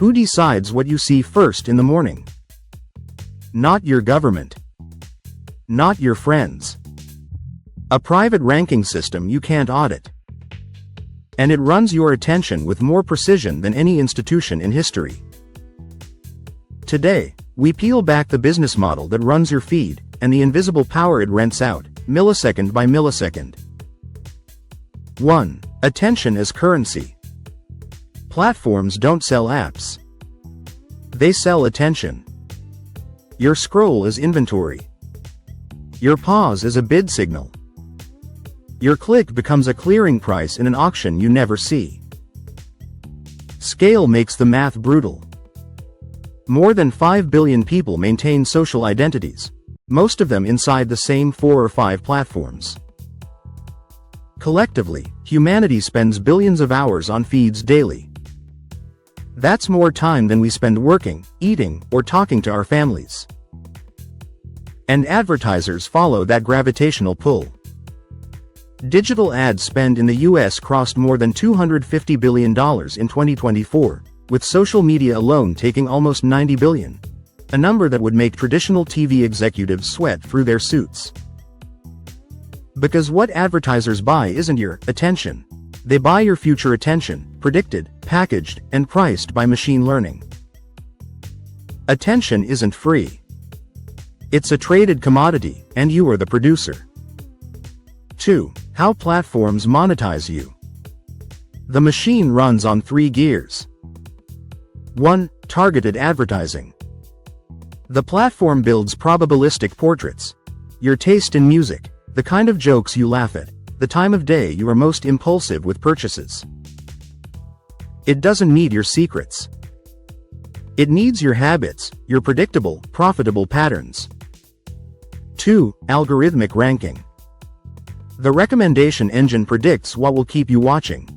Who decides what you see first in the morning? Not your government. Not your friends. A private ranking system you can't audit. And it runs your attention with more precision than any institution in history. Today, we peel back the business model that runs your feed, and the invisible power it rents out, millisecond by millisecond. 1. Attention as currency. Platforms don't sell apps. They sell attention. Your scroll is inventory. Your pause is a bid signal. Your click becomes a clearing price in an auction you never see. Scale makes the math brutal. More than 5 billion people maintain social identities, most of them inside the same 4 or 5 platforms. Collectively, humanity spends billions of hours on feeds daily. That's more time than we spend working, eating, or talking to our families. And advertisers follow that gravitational pull. Digital ad spend in the US crossed more than $250 billion in 2024, with social media alone taking almost $90 billion, a number that would make traditional TV executives sweat through their suits. Because what advertisers buy isn't your attention. They buy your future attention, predicted, packaged, and priced by machine learning. Attention isn't free. It's a traded commodity, and you are the producer. 2. How platforms monetize you. The machine runs on 3 gears. 1. Targeted advertising. The platform builds probabilistic portraits. Your taste in music, the kind of jokes you laugh at, the time of day you are most impulsive with purchases. It doesn't need your secrets. It needs your habits, your predictable, profitable patterns. 2. Algorithmic ranking. The recommendation engine predicts what will keep you watching.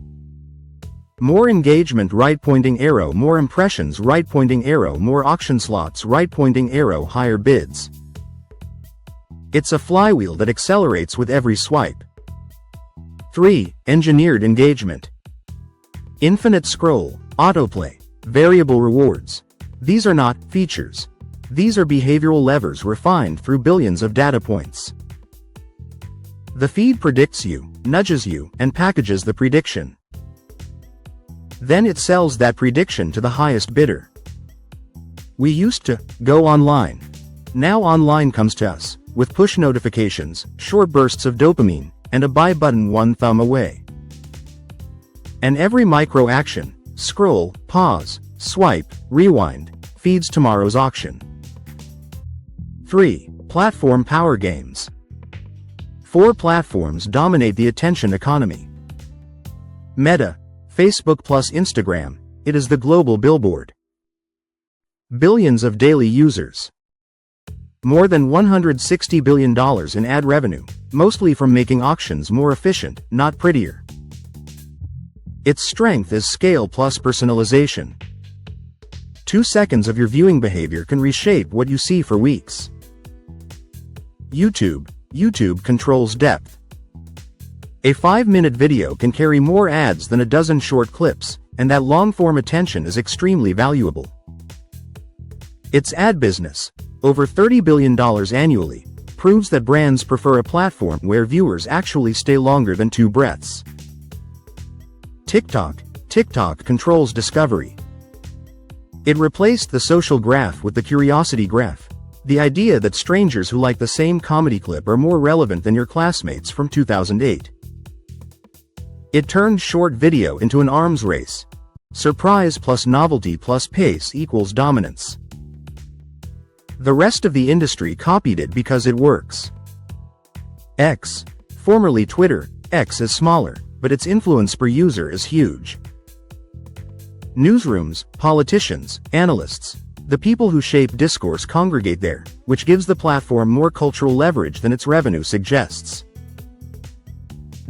More engagement, right pointing arrow, more impressions, right pointing arrow, more auction slots, right pointing arrow, higher bids. It's a flywheel that accelerates with every swipe. 3. Engineered engagement. Infinite scroll, autoplay, variable rewards. These are not features. These are behavioral levers refined through billions of data points. The feed predicts you, nudges you, and packages the prediction. Then it sells that prediction to the highest bidder. We used to go online. Now online comes to us, with push notifications, short bursts of dopamine, and a buy button one thumb away. And every micro action, scroll, pause, swipe, rewind, feeds tomorrow's auction. 3. Platform power games. 4 platforms dominate the attention economy. Meta, Facebook plus Instagram, it is the global billboard. Billions of daily users. More than $160 billion in ad revenue, mostly from making auctions more efficient, not prettier. Its strength is scale plus personalization. 2 seconds of your viewing behavior can reshape what you see for weeks. YouTube controls depth. A 5-minute video can carry more ads than a dozen short clips, and that long-form attention is extremely valuable. Its ad business, over $30 billion annually, proves that brands prefer a platform where viewers actually stay longer than 2 breaths. TikTok controls discovery. It replaced the social graph with the curiosity graph, the idea that strangers who like the same comedy clip are more relevant than your classmates from 2008. It turned short video into an arms race. Surprise plus novelty plus pace equals dominance. The rest of the industry copied it because it works. X, formerly Twitter, X is smaller, but its influence per user is huge. Newsrooms, politicians, analysts, the people who shape discourse congregate there, which gives the platform more cultural leverage than its revenue suggests.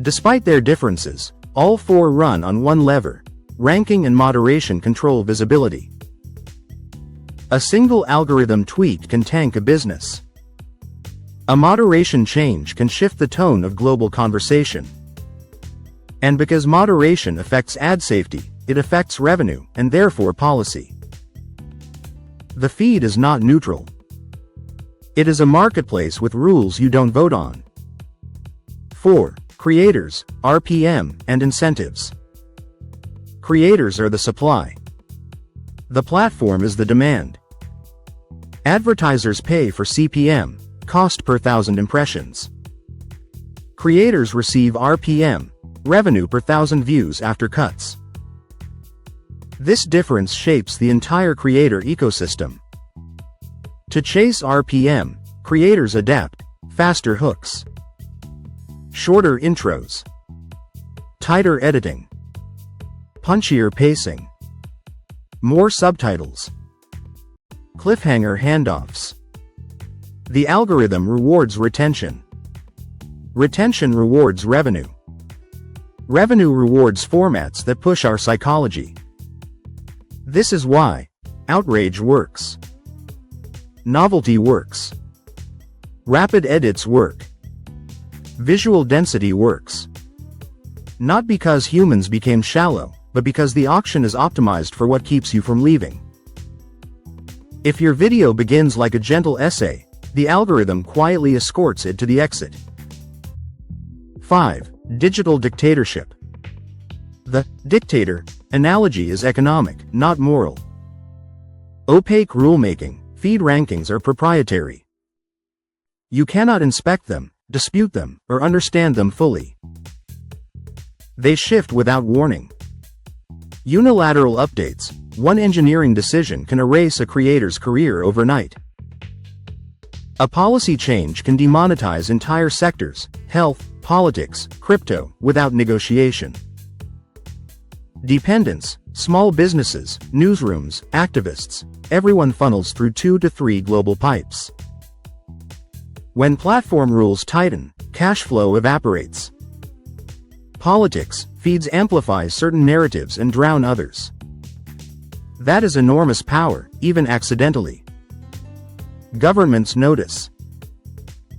Despite their differences, all 4 run on one lever: ranking and moderation control visibility. A single algorithm tweak can tank a business. A moderation change can shift the tone of global conversation. And because moderation affects ad safety, it affects revenue, and therefore policy. The feed is not neutral. It is a marketplace with rules you don't vote on. 4. Creators, RPM, and incentives. Creators are the supply. The platform is the demand. Advertisers pay for CPM, cost per thousand impressions. Creators receive RPM, revenue per thousand views after cuts. This difference shapes the entire creator ecosystem. To chase RPM, creators adapt faster hooks, shorter intros, tighter editing, punchier pacing, more subtitles, cliffhanger handoffs. The algorithm rewards retention. Retention rewards revenue. Revenue rewards formats that push our psychology. This is why outrage works. Novelty works. Rapid edits work. Visual density works. Not because humans became shallow, but because the auction is optimized for what keeps you from leaving. If your video begins like a gentle essay, the algorithm quietly escorts it to the exit. 5. Digital dictatorship. The dictator analogy is economic, not moral. Opaque rulemaking, feed rankings are proprietary. You cannot inspect them, dispute them, or understand them fully. They shift without warning. Unilateral updates, one engineering decision can erase a creator's career overnight. A policy change can demonetize entire sectors, health, politics, crypto, without negotiation. Dependence, small businesses, newsrooms, activists, everyone funnels through 2 to 3 global pipes. When platform rules tighten, cash flow evaporates. Politics, feeds amplify certain narratives and drown others. That is enormous power, even accidentally. Governments notice.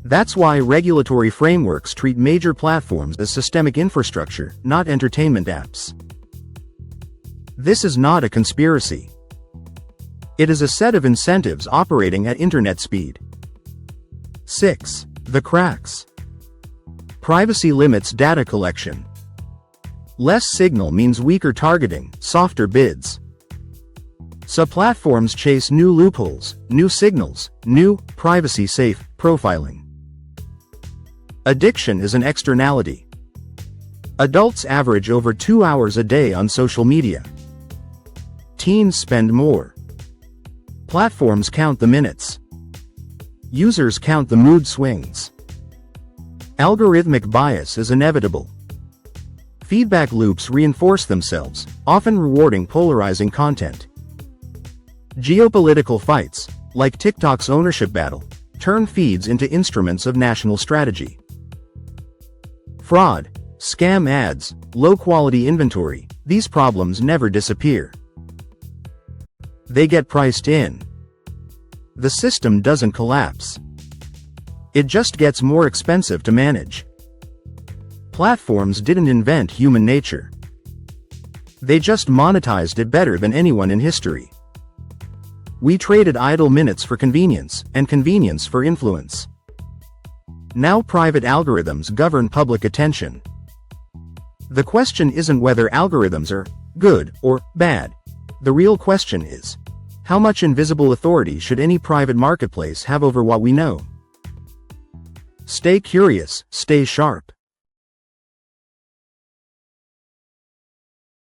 That's why regulatory frameworks treat major platforms as systemic infrastructure, not entertainment apps. This is not a conspiracy. It is a set of incentives operating at internet speed. 6. The cracks. Privacy limits data collection. Less signal means weaker targeting, softer bids. So platforms chase new loopholes, new signals, new, privacy-safe, profiling. Addiction is an externality. Adults average over 2 hours a day on social media. Teens spend more. Platforms count the minutes. Users count the mood swings. Algorithmic bias is inevitable. Feedback loops reinforce themselves, often rewarding polarizing content. Geopolitical fights, like TikTok's ownership battle, turn feeds into instruments of national strategy. Fraud, scam ads, low-quality inventory, these problems never disappear. They get priced in. The system doesn't collapse. It just gets more expensive to manage. Platforms didn't invent human nature. They just monetized it better than anyone in history. We traded idle minutes for convenience, and convenience for influence. Now private algorithms govern public attention. The question isn't whether algorithms are good or bad. The real question is, how much invisible authority should any private marketplace have over what we know? Stay curious, stay sharp.